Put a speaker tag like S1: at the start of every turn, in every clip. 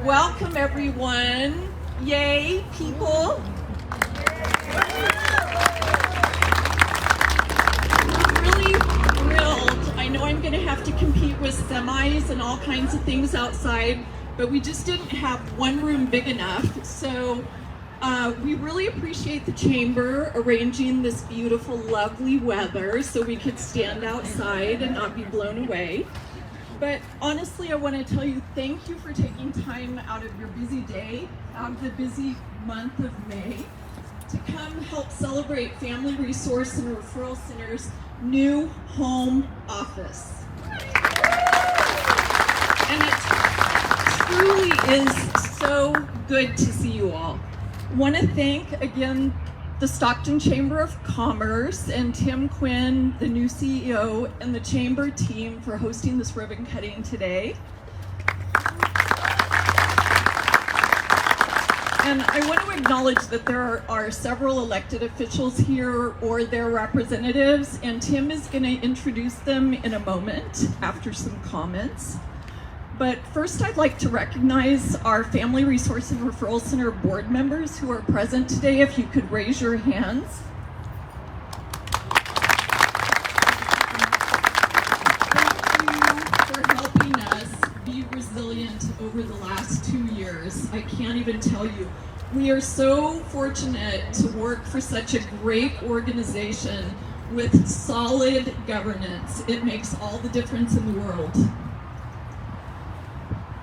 S1: Welcome, everyone. Yay, people. I'm really thrilled. I know I'm going to have to compete with semis and all kinds of things outside, but we just didn't have one room big enough. So we really appreciate the chamber arranging this beautiful, lovely weather so we could stand outside and not be blown away. But honestly, I want to tell you thank you for taking time out of your busy day, out of the busy month of May, to come help celebrate Family Resource and Referral Center's new home office. And it truly is so good to see you all. I want to thank again the Stockton Chamber of Commerce and Tim Quinn, the new CEO, and the Chamber team for hosting this ribbon cutting today. And I want to acknowledge that there are several elected officials here or their representatives, and Tim is going to introduce them in a moment after some comments. But first, I'd like to recognize our Family Resource and Referral Center board members who are present today. If you could raise your hands. Thank you for helping us be resilient over the last 2 years. I can't even tell you. We are so fortunate to work for such a great organization with solid governance. It makes all the difference in the world.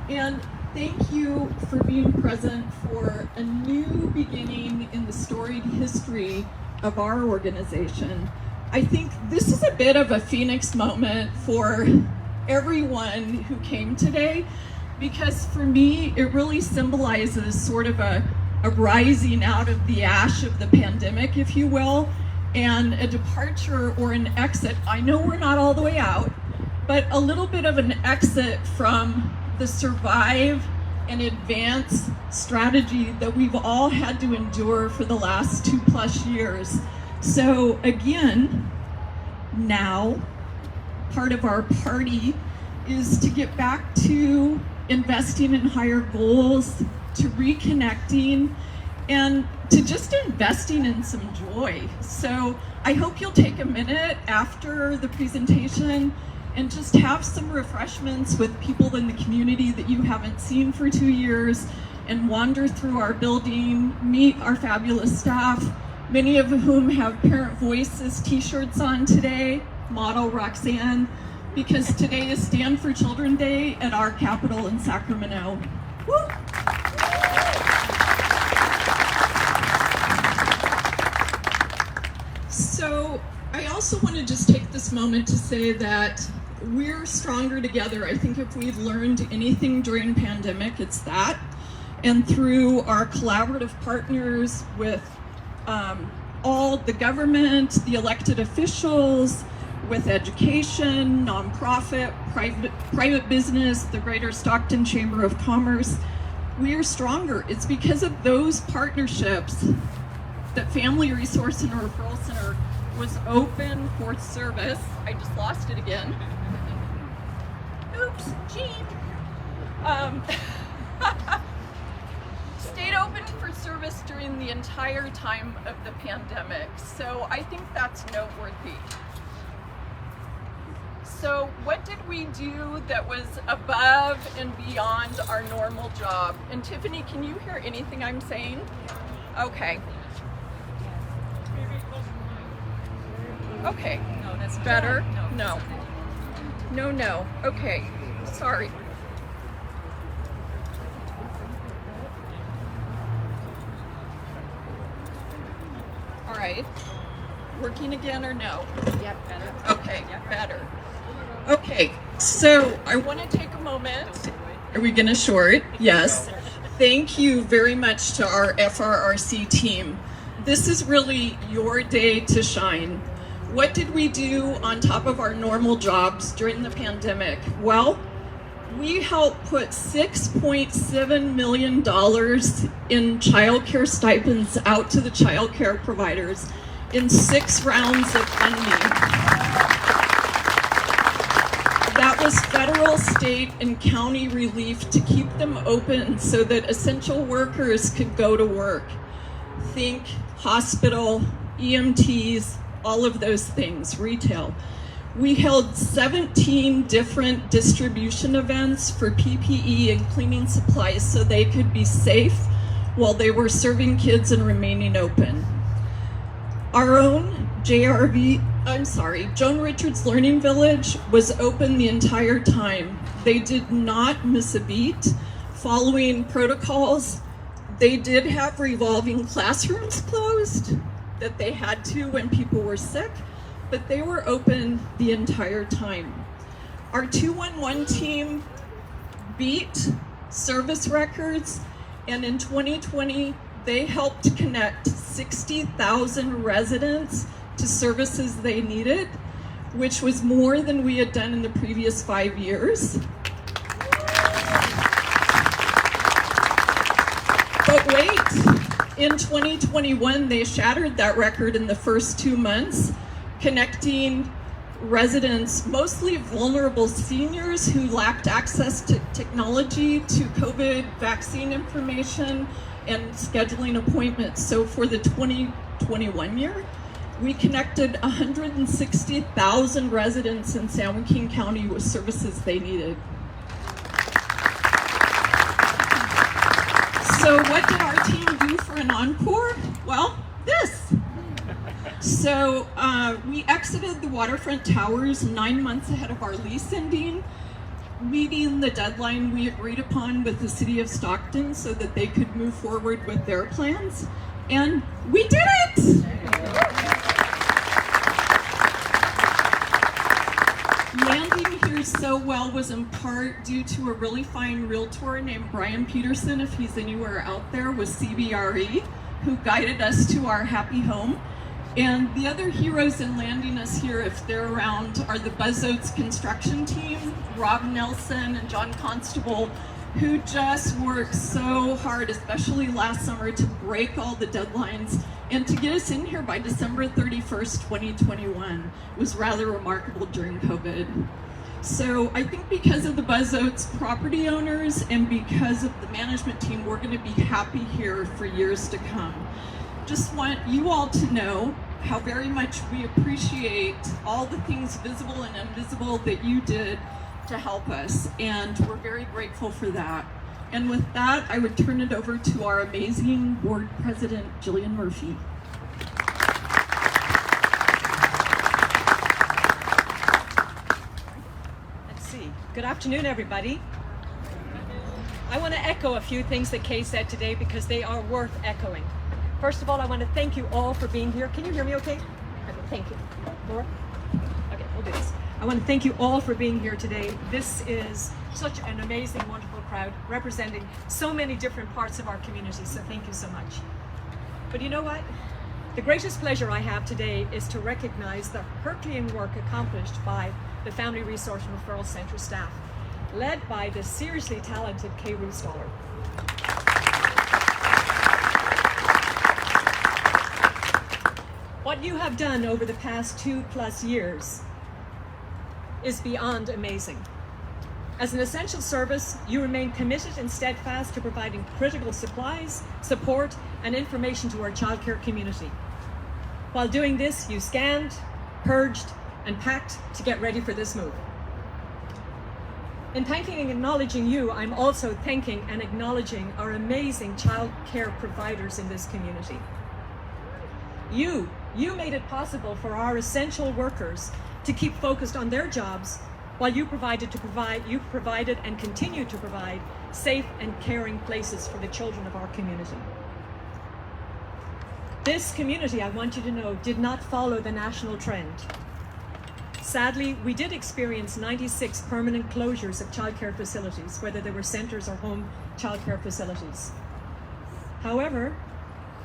S1: And thank you for being present for a new beginning in the storied history of our organization. I think this is a bit of a phoenix moment for everyone who came today, because for me, it really symbolizes sort of a rising out of the ash of the pandemic, if you will, and a departure or an exit. I know we're not all the way out, but a little bit of an exit from the survive and advance strategy that we've all had to endure for the last 2+ years. So again, now part of our party is to get back to investing in higher goals, to reconnecting, and to just investing in some joy. So I hope you'll take a minute after the presentation and just have some refreshments with people in the community that you haven't seen for 2 years, and wander through our building, meet our fabulous staff, many of whom have Parent Voices t-shirts on today, model Roxanne, because today is Stand for Children Day at our Capitol in Sacramento. Woo! So I also want to just take this moment to say that we're stronger together. I think if we've learned anything during pandemic, it's that. And through our collaborative partners with all the government, the elected officials, with education, nonprofit, private business, the Greater Stockton Chamber of Commerce, we are stronger. It's because of those partnerships that Family Resource and Referral Center was open for service. I just lost it again. Oops, Gene. Stayed open for service during the entire time of the pandemic. So I think that's noteworthy. So what did we do that was above and beyond our normal job? And Tiffany, can you hear anything I'm saying? Okay. Okay.
S2: No, that's
S1: better.
S2: No.
S1: No. Okay. Sorry. All right. Working again or no?
S2: Yep, better.
S1: Okay, better. Okay, so I want to take a moment. Are we going to short? Yes. Thank you very much to our FRRC team. This is really your day to shine. What did we do on top of our normal jobs during the pandemic? Well, we helped put $6.7 million in childcare stipends out to the childcare providers in 6 rounds of funding. That was federal, state, and county relief to keep them open so that essential workers could go to work. Think hospital, EMTs, all of those things, retail. We held 17 different distribution events for PPE and cleaning supplies so they could be safe while they were serving kids and remaining open. Our own Joan Richards Learning Village was open the entire time. They did not miss a beat, following protocols. They did have revolving classrooms closed that they had to when people were sick, but they were open the entire time. Our 211 team beat service records, and in 2020, they helped connect 60,000 residents to services they needed, which was more than we had done in the previous 5 years. But wait, in 2021, they shattered that record in the first 2 months, connecting residents, mostly vulnerable seniors who lacked access to technology, to COVID vaccine information, and scheduling appointments. So for the 2021 year, we connected 160,000 residents in San Joaquin County with services they needed. So what did our team do for an encore? Well, this. So we exited the waterfront towers 9 months ahead of our lease ending, meeting the deadline we agreed upon with the city of Stockton so that they could move forward with their plans. And we did it! Landing here so well was in part due to a really fine realtor named Brian Peterson, if he's anywhere out there, with CBRE, who guided us to our happy home. And the other heroes in landing us here, if they're around, are the Buzz Oats construction team, Rob Nelson and John Constable, who just worked so hard, especially last summer, to break all the deadlines and to get us in here by December 31st, 2021. It was rather remarkable during COVID. So I think because of the Buzz Oats property owners and because of the management team, we're gonna be happy here for years to come. Just want you all to know how very much we appreciate all the things visible and invisible that you did to help us, and we're very grateful for that. And with that, I would turn it over to our amazing board president, Jillian Murphy.
S2: Let's see. Good afternoon, everybody. I want to echo a few things that Kay said today because they are worth echoing. First of all, I want to thank you all for being here. Can you hear me okay? Thank you. Laura? Okay, we'll do this. I want to thank you all for being here today. This is such an amazing, wonderful crowd representing so many different parts of our community, so thank you so much. But you know what? The greatest pleasure I have today is to recognize the Herculean work accomplished by the Family Resource Referral Center staff, led by the seriously talented Kay Roostaller. What you have done over the past 2+ years is beyond amazing. As an essential service, you remain committed and steadfast to providing critical supplies, support, and information to our childcare community. While doing this, you scanned, purged, and packed to get ready for this move. In thanking and acknowledging you, I'm also thanking and acknowledging our amazing childcare providers in this community. You made it possible for our essential workers to keep focused on their jobs while you provided and continue to provide safe and caring places for the children of our community. This community, I want you to know, did not follow the national trend. Sadly, we did experience 96 permanent closures of childcare facilities, whether they were centers or home childcare facilities. However,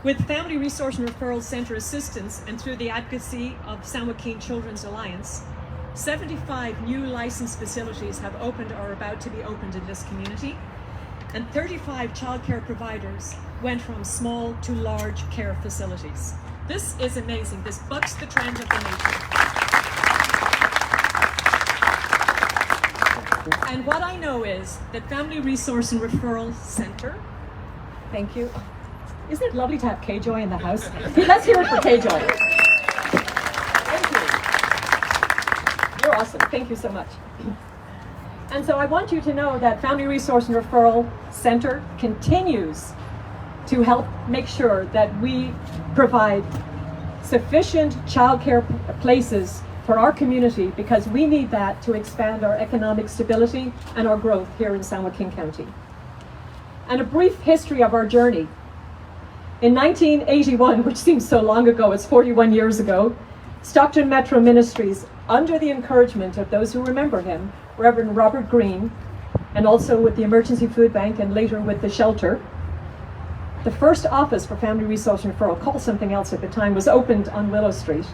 S2: with Family Resource and Referral Center assistance and through the advocacy of San Joaquin Children's Alliance, 75 new licensed facilities have opened or are about to be opened in this community, and 35 childcare providers went from small to large care facilities. This is amazing. This bucks the trend of the nation. And what I know is that Family Resource and Referral Center, thank you. Isn't it lovely to have K-Joy in the house? Let's hear it for K-Joy. Thank you. You're awesome. Thank you so much. And so I want you to know that Family Resource and Referral Center continues to help make sure that we provide sufficient childcare places for our community, because we need that to expand our economic stability and our growth here in San Joaquin County. And a brief history of our journey. In 1981, which seems so long ago, it's 41 years ago, Stockton Metro Ministries, under the encouragement of those who remember him, Reverend Robert Green, and also with the Emergency Food Bank and later with the shelter, the first office for Family Resource and Referral, called something else at the time, was opened on Willow Street.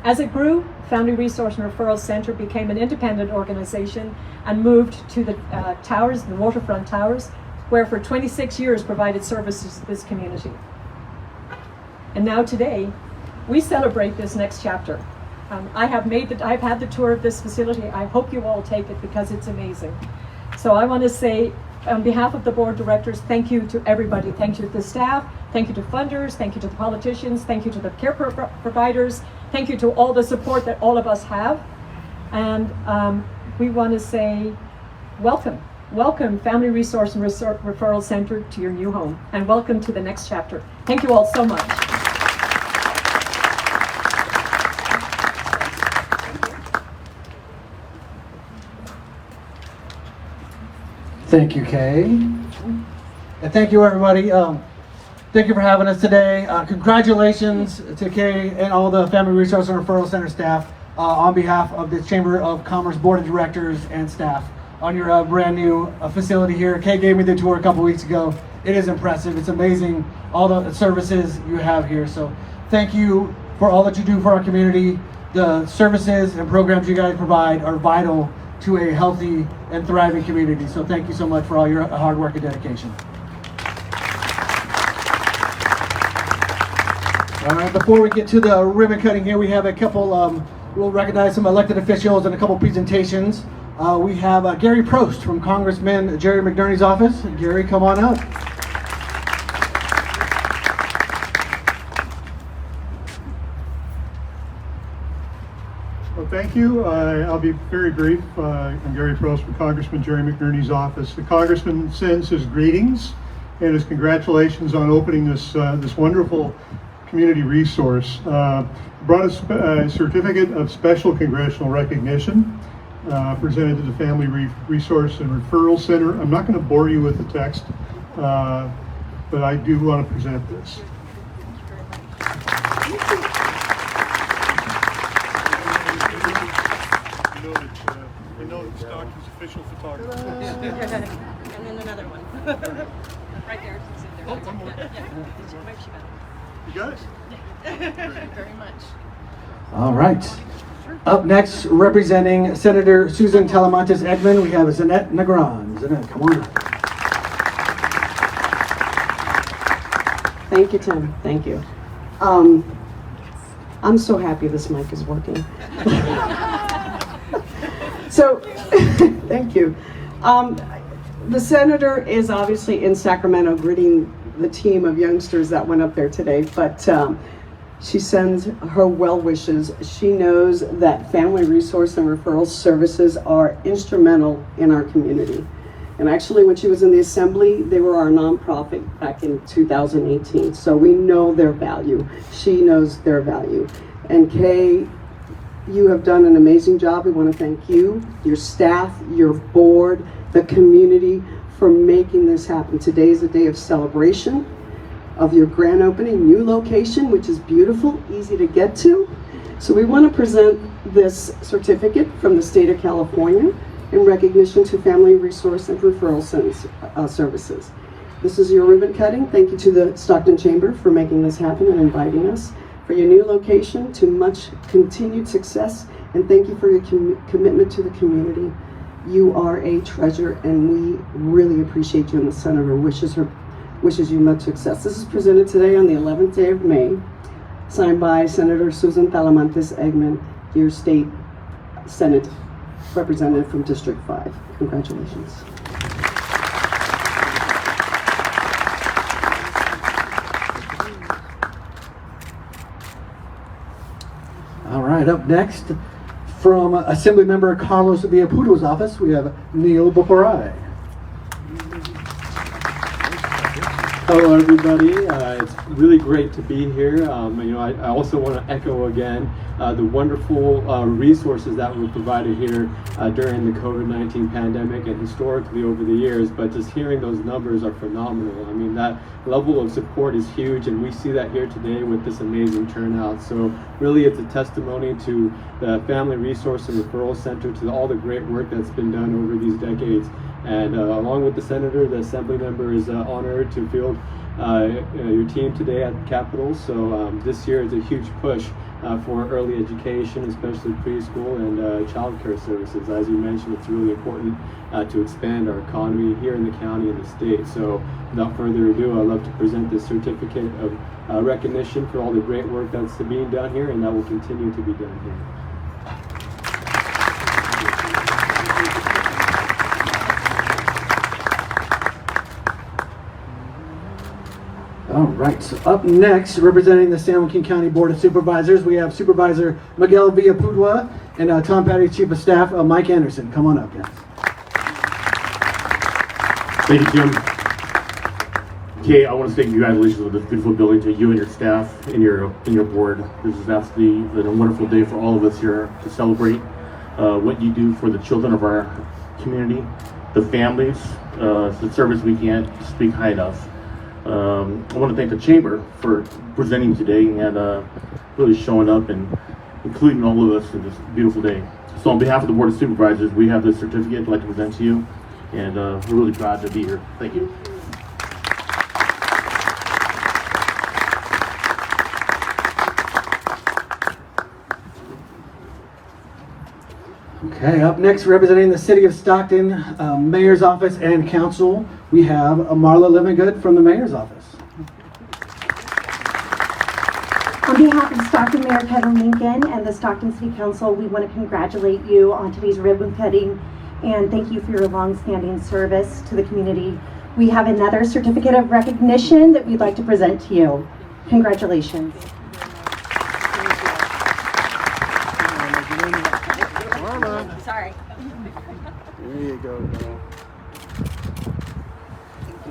S2: As it grew, Family Resource and Referral Center became an independent organization and moved to the towers, the waterfront towers, where for 26 years provided services to this community. And now today, we celebrate this next chapter. I've had the tour of this facility. I hope you all take it because it's amazing. So I want to say, on behalf of the board of directors, thank you to everybody. Thank you to the staff, thank you to funders, thank you to the politicians, thank you to the care providers, thank you to all the support that all of us have. And we want to say, welcome. Welcome Family Resource and Referral Center to your new home, and welcome to the next chapter. Thank you all so much.
S3: Thank you, Kay. And thank you, everybody. Thank you for having us today. Congratulations to Kay and all the Family Resource and Referral Center staff on behalf of the Chamber of Commerce Board of Directors and staff on your brand new facility here. Kay gave me the tour a couple weeks ago. It is impressive. It's amazing, all the services you have here. So thank you for all that you do for our community. The services and programs you guys provide are vital to a healthy and thriving community. So thank you so much for all your hard work and dedication. All right, before we get to the ribbon cutting here, we have a couple, we'll recognize some elected officials and a couple presentations. We have Gary Prost from Congressman Jerry McNerney's office. Gary, come on up.
S4: Well, thank you. I'll be very brief. I'm Gary Prost from Congressman Jerry McNerney's office. The Congressman sends his greetings and his congratulations on opening this wonderful community resource. Brought a certificate of special congressional recognition presented to the Family Resource and Referral Center. I'm not going to bore you with the text, but I do want to present this. I know that Stockton's official photographer.
S2: And then another one. Right there.
S4: Oh, one more. You got it?
S1: Very much.
S3: All right. Up next, representing Senator Susan Talamantes Eggman, we have Zanette Negron. Zanette, come on up.
S5: Thank you, Tim. Thank you. I'm so happy this mic is working. So, thank you. The senator is obviously in Sacramento greeting the team of youngsters that went up there today, but she sends her well wishes. She knows that Family Resource and Referral Services are instrumental in our community. And actually, when she was in the Assembly, they were our nonprofit back in 2018. So we know their value. She knows their value. And Kay, you have done an amazing job. We want to thank you, your staff, your board, the community for making this happen. Today is a day of celebration of your grand opening, new location, which is beautiful, easy to get to. So we want to present this certificate from the state of California in recognition to Family Resource and Referral Services. This is your ribbon cutting. Thank you to the Stockton Chamber for making this happen and inviting us. For your new location, to much continued success, and thank you for your commitment to the community. You are a treasure, and we really appreciate you, and the Senator wishes you much success. This is presented today on the 11th day of May, signed by Senator Susan Talamantes Eggman, your state Senate representative from District 5. Congratulations.
S3: All right, up next, from Assemblymember Carlos Villaputo's office, we have Neil Boporai.
S6: Hello, everybody. It's really great to be here. I also want to echo again the wonderful resources that were provided here during the COVID-19 pandemic and historically over the years. But just hearing those numbers are phenomenal. I mean, that level of support is huge, and we see that here today with this amazing turnout. So really, it's a testimony to the Family Resource and Referral Center, to all the great work that's been done over these decades. And along with the Senator, the Assembly member is honored to field your team today at the Capitol. So this year is a huge push for early education, especially preschool and child care services. As you mentioned, it's really important to expand our economy here in the county and the state. So without further ado, I'd love to present this certificate of recognition for all the great work that's being done here and that will continue to be done here.
S3: All right, so up next, representing the San Joaquin County Board of Supervisors, we have Supervisor Miguel Villaputo and Tom Patty's Chief of Staff, Mike Anderson. Come on up, guys.
S7: Thank you, Jim. Okay, I want to say congratulations on this beautiful building to you and your staff and your board. This is absolutely a wonderful day for all of us here to celebrate what you do for the children of our community, the families. It's a service we can't speak high enough. I want to thank the Chamber for presenting today and really showing up and including all of us in this beautiful day. So on behalf of the Board of Supervisors, we have this certificate I'd like to present to you, and we're really proud to be here. Thank you.
S3: Okay, up next, representing the City of Stockton Mayor's Office and Council, we have Marla Livingood from the Mayor's Office.
S8: On behalf of Stockton Mayor Kevin Lincoln and the Stockton City Council, we want to congratulate you on today's ribbon cutting and thank you for your long-standing service to the community. We have another certificate of recognition that we'd like to present to you. Congratulations. Sorry.
S3: There you go, girl.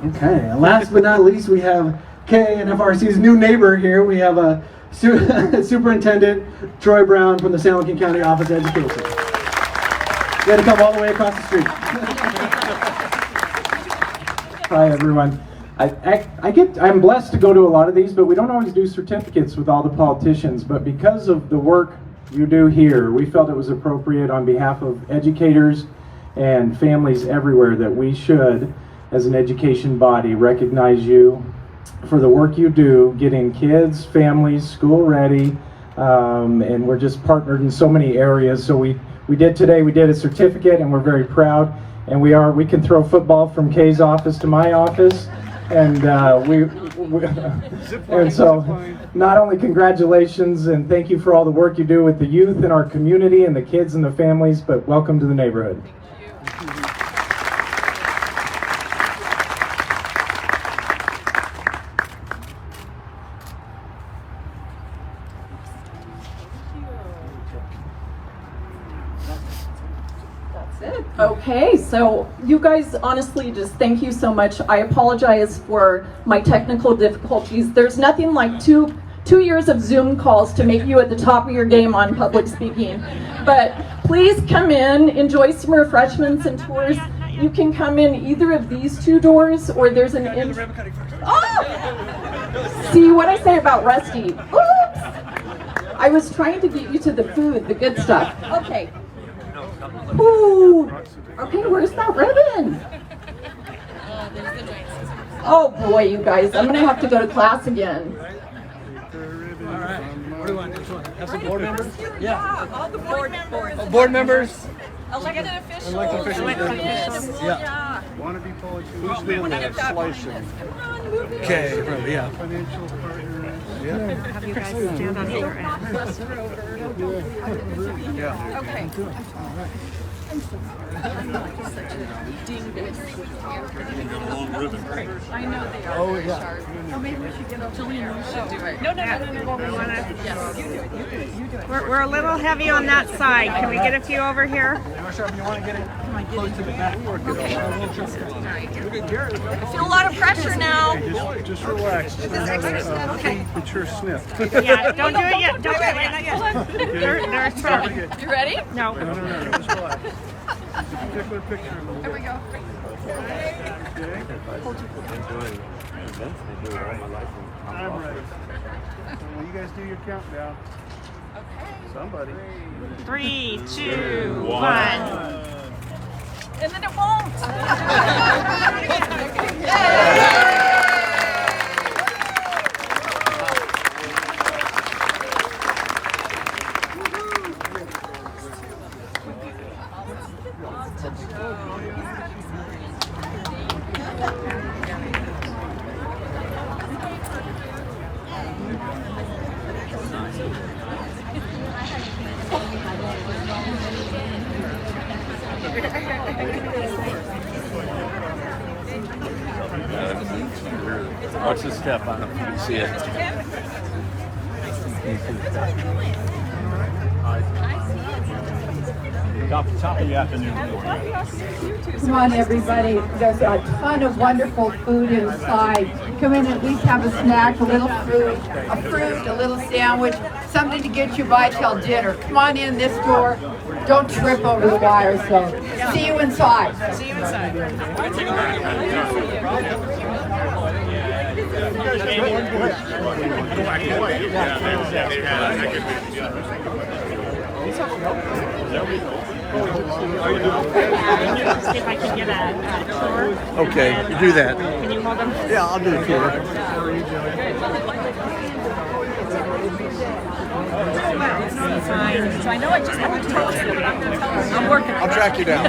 S3: Okay, and last but not least, we have KNFRC's new neighbor here. We have Superintendent Troy Brown from the San Joaquin County Office of Education. You had to come all the way across the street.
S9: Hi, everyone. I'm blessed to go to a lot of these, but we don't always do certificates with all the politicians. But because of the work you do here, we felt it was appropriate on behalf of educators and families everywhere that we should, as an education body, recognize you for the work you do getting kids, families, school ready, and we're just partnered in so many areas. So we did a certificate, and we're very proud. And we can throw football from Kay's office to my office, and and so not only congratulations and thank you for all the work you do with the youth in our community and the kids and the families, but welcome to the neighborhood.
S1: Okay, so you guys, honestly, just thank you so much. I apologize for my technical difficulties. There's nothing like two years of Zoom calls to make you at the top of your game on public speaking. But please come in, enjoy some refreshments and tours. You can come in either of these two doors, or there's an Oh! See what I say about Rusty? Oops! I was trying to get you to the food, the good stuff. Okay. Ooh. Okay, where's that ribbon? Oh boy, you guys, I'm gonna have to go to class again.
S10: All right. What do you want? Have some board members?
S2: Yeah, all the board members.
S10: Board members?
S2: Elected officials.
S10: Elected officials.
S2: Yeah.
S4: Wannabe politicians.
S10: Who's doing that?
S4: Legislation.
S10: Okay, yeah.
S4: Financial partners.
S2: Have you guys stand on the other end?
S10: Yeah.
S2: Okay.
S1: I know they are.
S3: Oh, yeah.
S1: Sharp. Oh, maybe we should get a Julian. We should do it.
S2: No.
S1: Yes, you do it. You do it.
S11: We're a little heavy on that side. Can we get a few over here?
S3: Sharp, you want to get it close to the back?
S1: Okay. I feel a lot of pressure now.
S10: Just relax.
S1: Okay.
S10: Mature sniff.
S11: Yeah, don't do it yet. Don't do it yet. Not yet. They're throwing.
S1: You ready?
S11: No.
S10: No, just relax. Particular picture.
S1: Here we go.
S10: I'm ready. When you guys do your countdown.
S1: Okay.
S10: Somebody.
S11: 3, 2, 1.
S1: And then it won't.
S12: Watch the step on it. You can see it. Top of the afternoon.
S13: Come on, everybody. There's a ton of wonderful food inside. Come in and at least have a snack, a little food, a fruit, a little sandwich, something to get you by till dinner. Come on in this door. Don't trip over the wires, though. See you inside.
S2: See you inside.
S11: See if I can get a tour.
S12: Okay, you do that.
S11: Can you hold them?
S12: Yeah, I'll do the tour.
S2: Fine. So I know I just have to tell you, but I'm working.
S12: I'll track you down.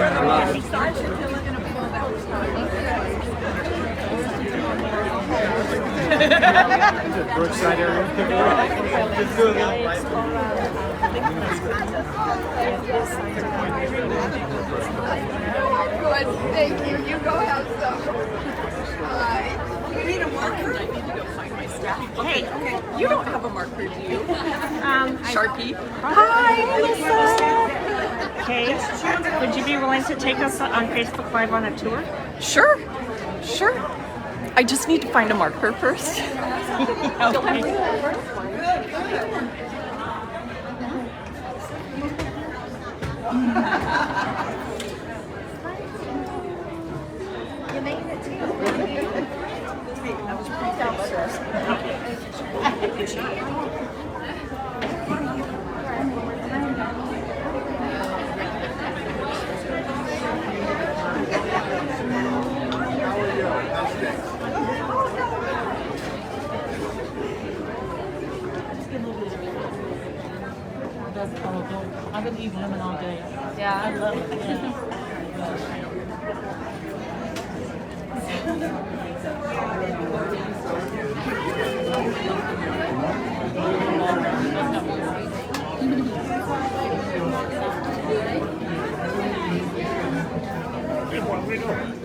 S10: Brookside area.
S13: Good. Thank you. You go have some. Hi.
S1: You need a marker? I need to go find my staff.
S11: Hey.
S1: Okay. You don't have a marker, do you? Sharpie.
S11: Hi, Lisa. Okay. Would you be willing to take us on Facebook Live on a tour?
S1: Sure. I just need to find a marker first.
S11: Okay.
S14: I've been eating lemon all day.
S1: Yeah.
S14: I love it.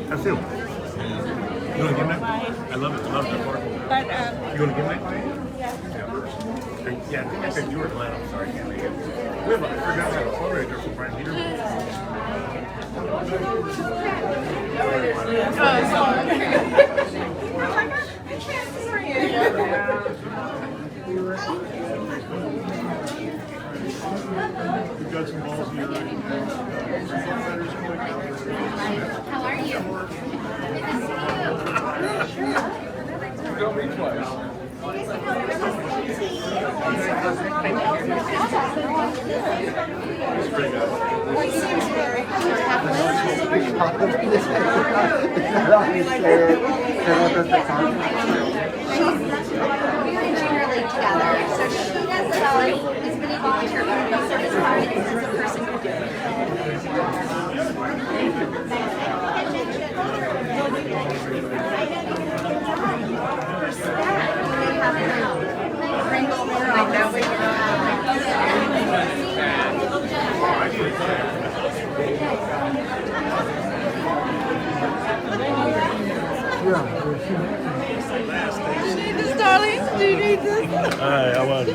S7: That's it. You want to give me? I love it. I love that part.
S11: But
S7: You want to give me? Yeah, I think I said you were glad. I'm sorry, I can't make it. We have I forgot to have a photo right there for Brian Peter.
S4: We've got some balls here.
S15: How are you?
S10: You got me twice.
S15: Together. So she does it all. Has been a volunteer community service project since a person could do it.
S13: need this, darling? Do you need this?
S12: I was.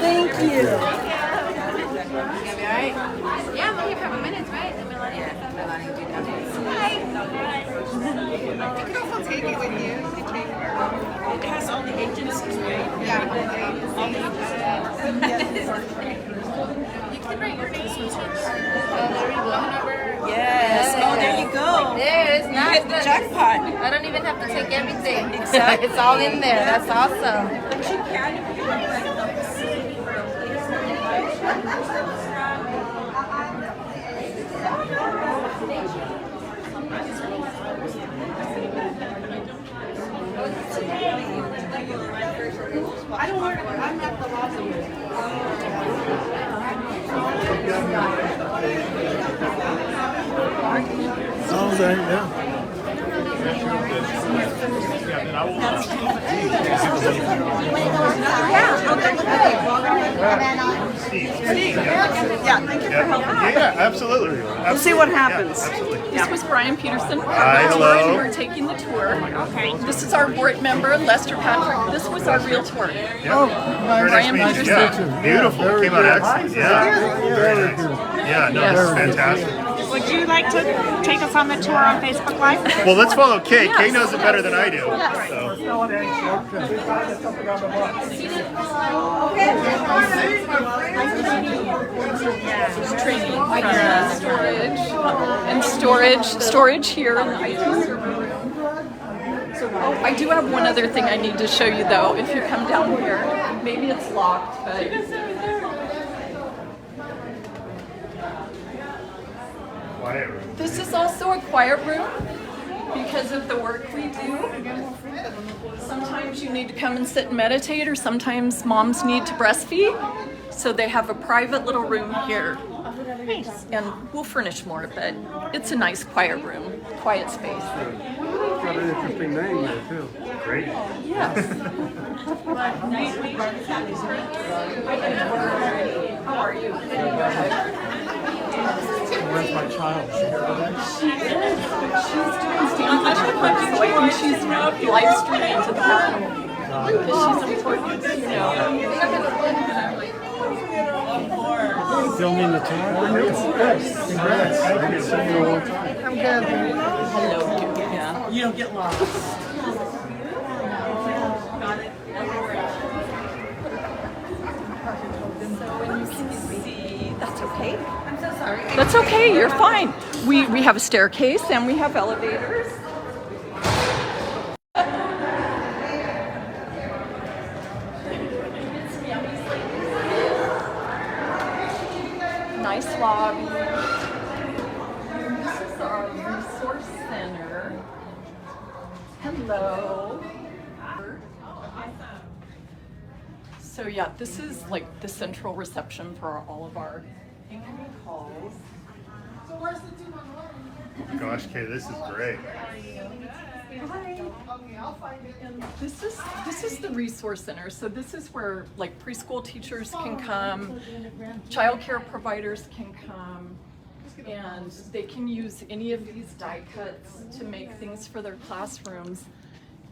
S13: Thank you.
S15: Yeah, I'm only here for a minute, right? You can also take it with you.
S14: It has all the agencies, right?
S15: Yeah. You can write your name.
S14: Yes. Oh, there you go.
S15: There it is.
S14: You hit the jackpot.
S15: I don't even have to take everything.
S14: Exactly.
S15: It's all in there. That's awesome.
S14: But you can if you want to.
S5: I don't work. I'm at the lobby.
S12: Sounds like, yeah.
S10: Yeah, thank you for helping. Yeah, absolutely.
S5: We'll see what happens.
S1: This was Brian Peterson.
S10: Hi, hello.
S1: We're taking the tour. Okay. This is our board member, Lester Patrick. This was our real tour.
S10: Oh,
S1: Brian
S10: nice
S1: Peterson.
S10: Yeah, beautiful. Came out excellent. Yeah, very nice. Yeah, no, this is fantastic.
S11: Would you like to take us on the tour on Facebook Live?
S10: Well, let's follow Kay. Kay knows it better than I do. So.
S1: Training storage here in the IT server room. Oh, I do have one other thing I need to show you though. If you come down here, maybe it's locked, but this is also a quiet room because of the work we do. Sometimes you need to come and sit and meditate, or sometimes moms need to breastfeed. So they have a private little room here. Nice. And we'll furnish more, but it's a nice quiet room, quiet space.
S10: Got an interesting name there too. Great.
S1: Yes. How are you?
S12: Where's my child?
S1: She is, but she's doing stand-up, so I think she's live streaming to the family. Because she's important, you know.
S12: Filming the tour?
S10: Congrats. I haven't seen you in a long time.
S5: I'm good.
S1: Hello. Yeah.
S14: You don't get lost.
S1: That's okay. I'm so sorry. That's okay. You're fine. We have a staircase and we have elevators. Nice lobby. This is our resource center. Hello. So yeah, this is like the central reception for all of our incoming calls.
S10: Gosh, Kay, this is great.
S1: And this is the resource center. So this is where like preschool teachers can come, childcare providers can come, and they can use any of these die cuts to make things for their classrooms.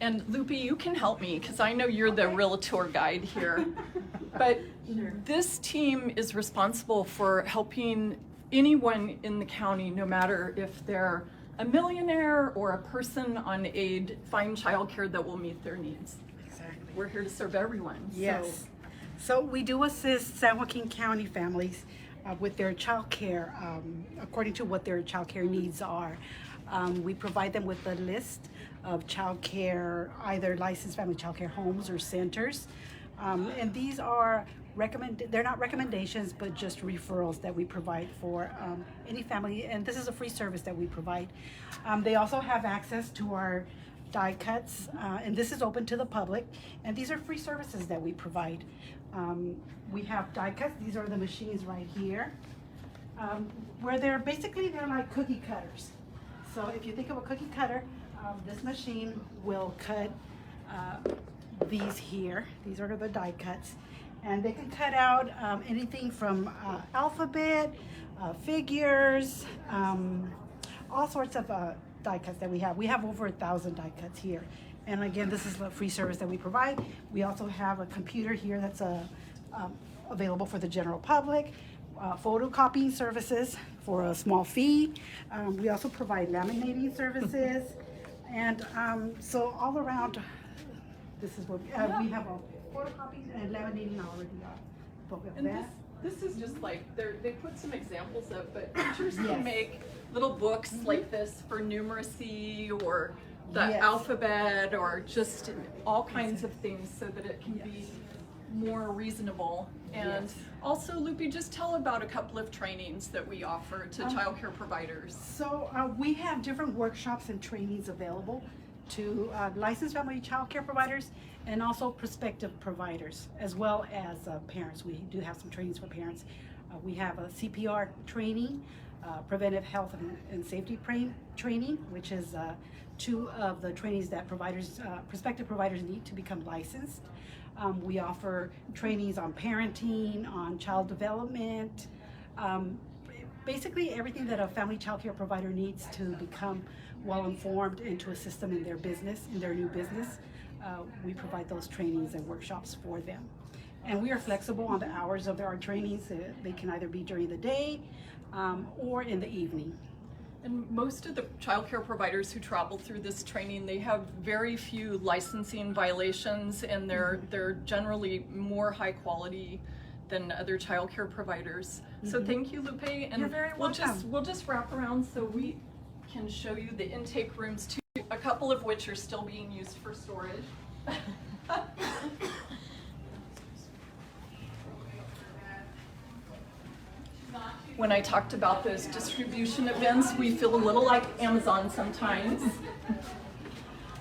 S1: And Lupe, you can help me because I know you're the real tour guide here. But this team is responsible for helping anyone in the county, no matter if they're a millionaire or a person on aid, find childcare that will meet their needs.
S16: Exactly.
S1: We're here to serve everyone.
S16: Yes. So we do assist San Joaquin County families with their child care according to what their child care needs are. We provide them with a list of child care, either licensed family child care homes or centers. And these are they're not recommendations, but just referrals that we provide for any family. And this is a free service that we provide. They also have access to our die cuts, and this is open to the public. And these are free services that we provide. We have die cuts. These are the machines right here, where they're like cookie cutters. So if you think of a cookie cutter, this machine will cut these here. These are the die cuts. And they can cut out anything from alphabet, figures, all sorts of die cuts that we have. We have over 1,000 die cuts here. And again, this is a free service that we provide. We also have a computer here that's available for the general public, photocopying services for a small fee. We also provide laminating services. And so all around, this is what we have a photocopying and laminating already both of
S1: And
S16: that.
S1: this is just like, they put some examples of, but teachers
S16: Yes.
S1: can make little books like this for numeracy or the
S16: Yes.
S1: alphabet or just all kinds of things so that it can be more reasonable. And
S16: Yes.
S1: also, Lupe, just tell about a couple of trainings that we offer to childcare providers.
S16: So we have different workshops and trainings available to licensed family child care providers and also prospective providers, as well as parents. We do have some trainings for parents. We have a CPR training, preventive health and safety training, which is two of the trainings that providers, prospective providers need to become licensed. We offer trainings on parenting, on child development, basically everything that a family child care provider needs to become well-informed and to assist them in their business, in their new business. We provide those trainings and workshops for them. And we are flexible on the hours of our trainings. They can either be during the day or in the evening.
S1: And most of the childcare providers who travel through this training, they have very few licensing violations, and they're generally more high quality than other childcare providers. So thank you, Lupe. And
S16: You're very welcome.
S1: we'll just wrap around so we can show you the intake rooms too, a couple of which are still being used for storage. When I talked about those distribution events, we feel a little like Amazon sometimes.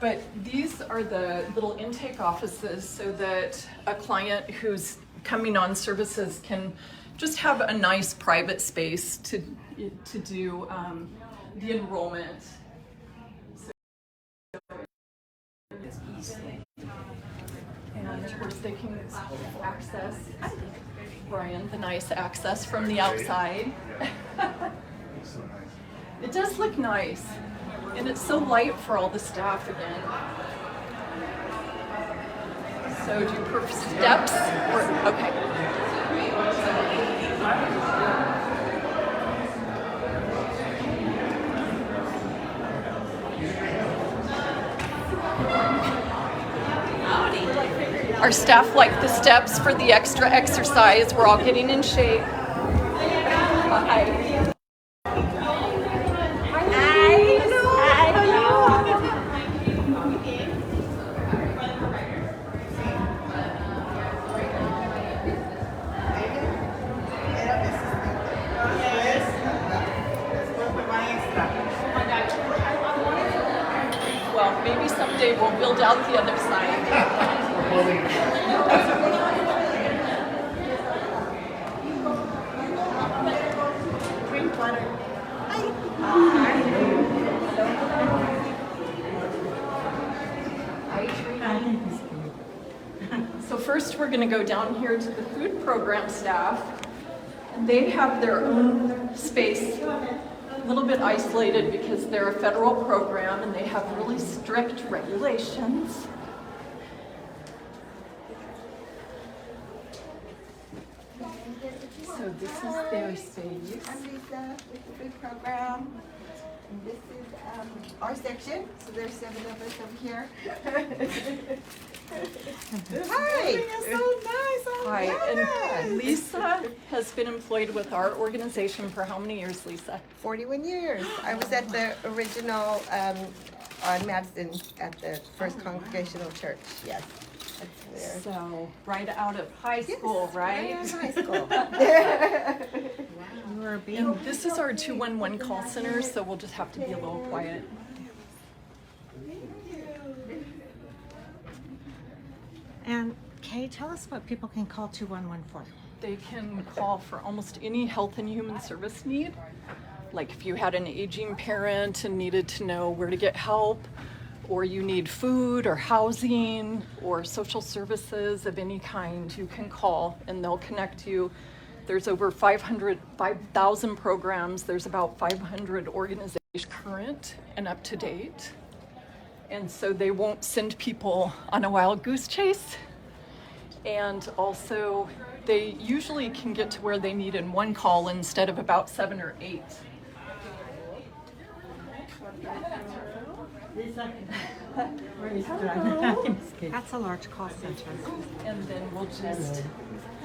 S1: But these are the little intake offices so that a client who's coming on services can just have a nice private space to do the enrollment. So it's easy. And of course they can access, Brian, the nice access from the outside. It does look nice. And it's so light for all the staff again. So do you prefer steps or, okay. Our staff like the steps for the extra exercise. We're all getting in shape. Hi. Well, maybe someday we'll build out the other side.
S14: Drink water.
S1: So first we're going to go down here to the food program staff. And they have their own space, a little bit isolated because they're a federal program and they have really strict regulations. So this is their space.
S14: I'm Lisa with the food program. And this is our section. So there's 7 of us over here. Hi.
S1: It's so nice. Hi. And Lisa has been employed with our organization for how many years, Lisa?
S14: 41 years. I was at the original on Madison at the First Congregational Church. Yes. That's there.
S1: So right out of high school, right?
S14: Right out of high school.
S1: And this is our 211 call center, so we'll just have to be a little quiet.
S11: And Kay, tell us what people can call 211 for.
S1: They can call for almost any health and human service need. Like if you had an aging parent and needed to know where to get help, or you need food or housing or social services of any kind, you can call and they'll connect you. There's over 5,000 programs. There's about 500 organizations current and up to date. And so they won't send people on a wild goose chase. And also they usually can get to where they need in one call instead of about 7 or 8.
S11: That's a large call center.
S1: And then we'll just,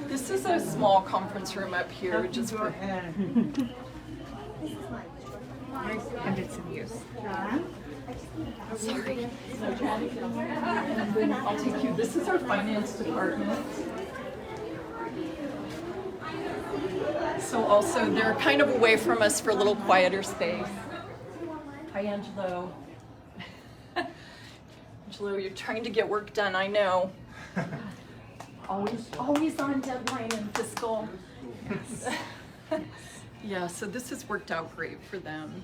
S1: this is a small conference room up here, just for.
S11: And it's in use.
S1: Sorry. And then I'll take you, this is our finance department. So also they're kind of away from us for a little quieter space. Hi, Angelo. Angelo, you're trying to get work done, I know. Always on deadline and fiscal. Yes. Yeah, so this has worked out great for them.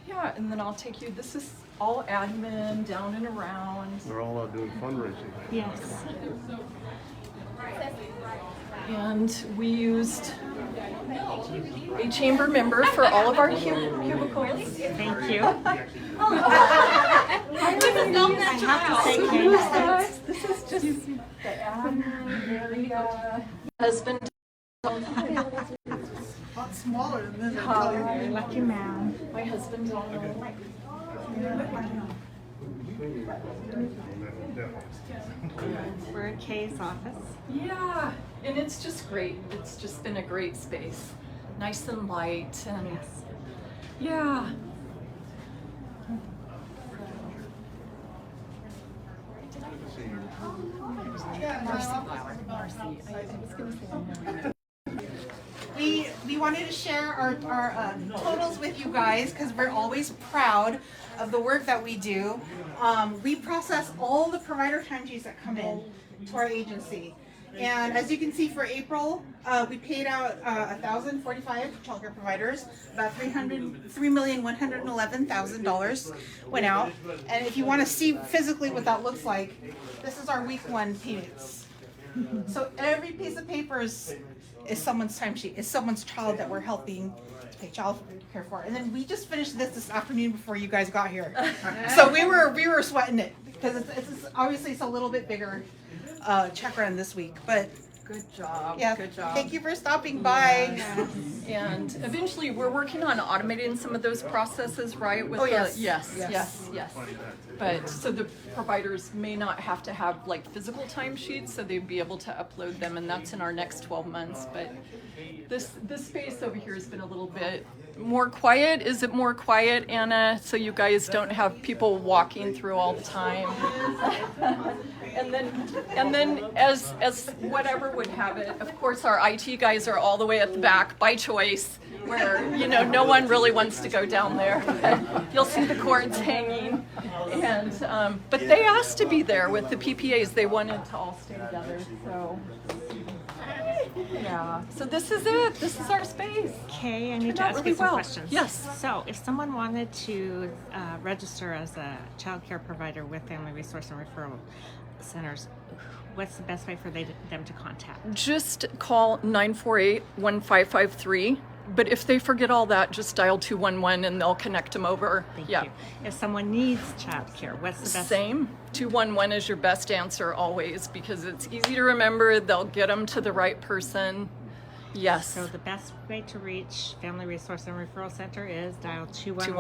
S1: Yeah, and then I'll take you, this is all admin, down and around.
S12: They're all out doing fundraising.
S11: Yes.
S1: And we used a chamber member for all of our cubicles.
S11: Thank you.
S1: I
S11: have to say,
S1: this is just the admin area. Husband.
S10: Smaller than this.
S11: Lucky man.
S1: My husband Donald.
S11: We're in Kay's office.
S1: Yeah, and it's just great. It's just been a great space. Nice and light and yeah.
S17: We wanted to share our totals with you guys because we're always proud of the work that we do. We process all the provider timesheets that come in to our agency. And as you can see for April, we paid out 1,045 childcare providers. About $3,111,000 went out. And if you want to see physically what that looks like, this is our week 1 payments. So every piece of paper is someone's timesheet, is someone's child that we're helping to pay child care for. And then we just finished this afternoon before you guys got here. So we were sweating it because it's obviously it's a little bit bigger check run this week, but
S1: good job.
S17: Yeah,
S1: good job.
S17: Thank you for stopping by.
S1: Yes. And eventually we're working on automating some of those processes, right? With
S17: yes.
S1: Yes. But so the providers may not have to have like physical timesheets, so they'd be able to upload them, and that's in our next 12 months. But this space over here has been a little bit more quiet. Is it more quiet, Anna? So you guys don't have people walking through all the time. And then as whatever would have it, of course our IT guys are all the way at the back by choice, where no one really wants to go down there. You'll see the cords hanging, and but they asked to be there with the PPAs. They wanted to all stay together. So yeah. So this is it. This is our space.
S11: Okay, I need to ask you some questions.
S1: Yes.
S11: So if someone wanted to register as a child care provider with Family Resource and Referral Centers, what's the best way for them to contact?
S1: Just call 948-1553. But if they forget all that, just dial 211 and they'll connect them over.
S11: Thank you. If someone needs child care, what's the best?
S1: Same. 211 is your best answer always, because it's easy to remember. They'll get them to the right person. Yes.
S11: So the best way to reach Family Resource and Referral Center is dial 211.